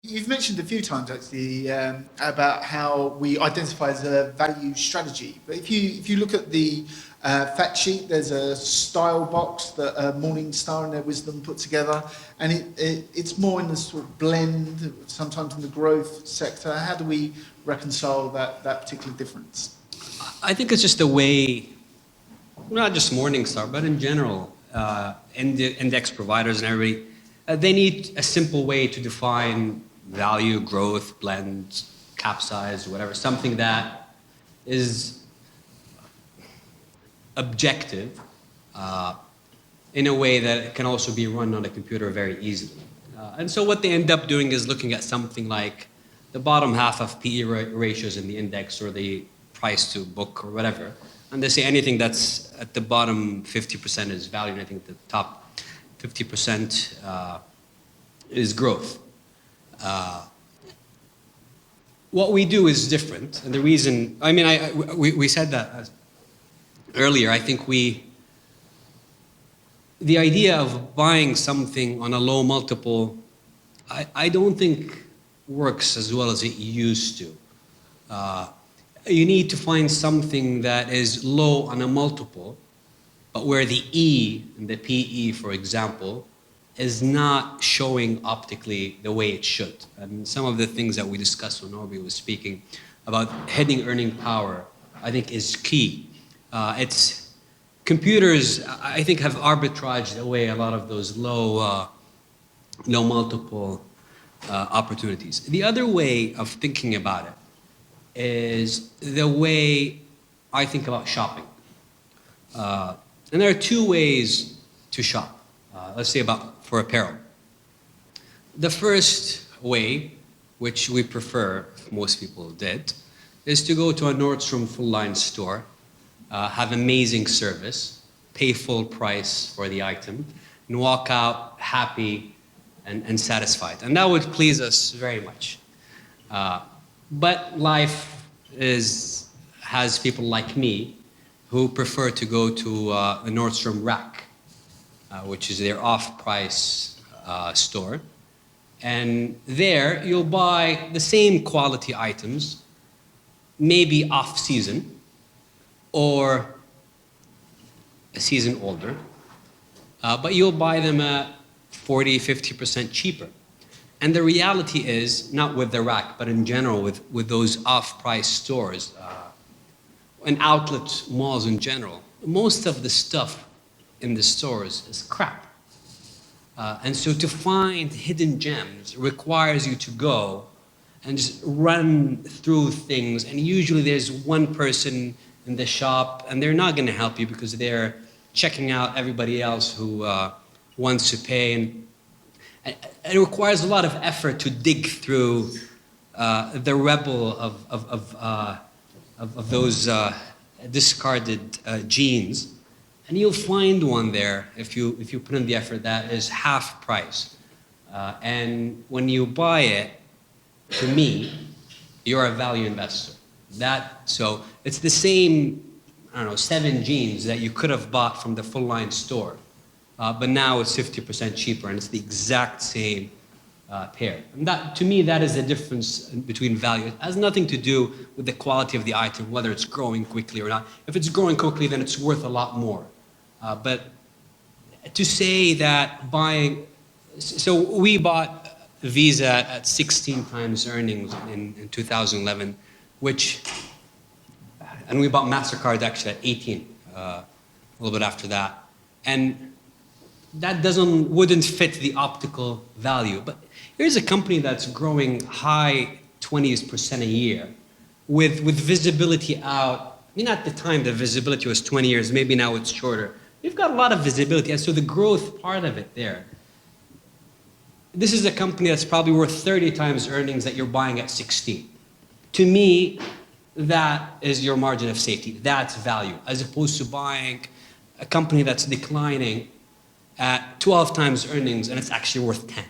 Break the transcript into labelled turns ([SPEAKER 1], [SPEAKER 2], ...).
[SPEAKER 1] You've mentioned a few times actually about how we identify as a value strategy. But if you look at the fact sheet, there's a style box that Morningstar and their wisdom put together, and it's more in the sort of blend, sometimes in the growth sector. How do we reconcile that particular difference?
[SPEAKER 2] I think it's just the way, not just Morningstar, but in general, index providers and everybody, they need a simple way to define value, growth, blend, cap size, whatever, something that is objective in a way that it can also be run on a computer very easily. And so what they end up doing is looking at something like the bottom half of PE ratios in the index or the price to book or whatever. And they say anything that's at the bottom 50% is value, and I think the top 50% is growth. What we do is different, and the reason, I mean, we said that earlier. I think the idea of buying something on a low multiple, I don't think works as well as it used to. You need to find something that is low on a multiple, but where the E in the PE, for example, is not showing optically the way it should. And some of the things that we discussed when Norby was speaking about hitting earning power, I think is key. It's computers, I think, have arbitraged away a lot of those low multiple opportunities. The other way of thinking about it is the way I think about shopping. And there are two ways to shop. Let's say for apparel. The first way, which we prefer, most people did, is to go to a Nordstrom full-line store, have amazing service, pay full price for the item, and walk out happy and satisfied. And that would please us very much. But life has people like me who prefer to go to the Nordstrom Rack, which is their off-price store. And there you'll buy the same quality items, maybe off-season or a season older, but you'll buy them at 40, 50% cheaper. And the reality is, not with the Rack, but in general with those off-price stores and outlet malls in general, most of the stuff in the stores is crap. And so to find hidden gems requires you to go and just run through things. And usually there's one person in the shop, and they're not going to help you because they're checking out everybody else who wants to pay. And it requires a lot of effort to dig through the rebel of those discarded jeans. And you'll find one there, if you put in the effort, that is half price. And when you buy it, to me, you're a value investor. So it's the same, 7 jeans that you could have bought from the full-line store. But now it's 50% cheaper, and it's the exact same pair. And that, to me, that is the difference between value. It has nothing to do with the quality of the item, whether it's growing quickly or not. If it's growing quickly, then it's worth a lot more. But to say that buying, so we bought Visa at 16 times earnings in 2011, and we bought MasterCard actually at 18, a little bit after that. And that wouldn't fit the optical value. But here's a company that's growing high 20% a year with visibility out. I mean, at the time, the visibility was 20 years. Maybe now it's shorter. We've got a lot of visibility. And so the growth part of it there, this is a company that's probably worth 30 times earnings that you're buying at 16. To me, that is your margin of safety. That's value, as opposed to buying a company that's declining at 12 times earnings and it's actually worth 10.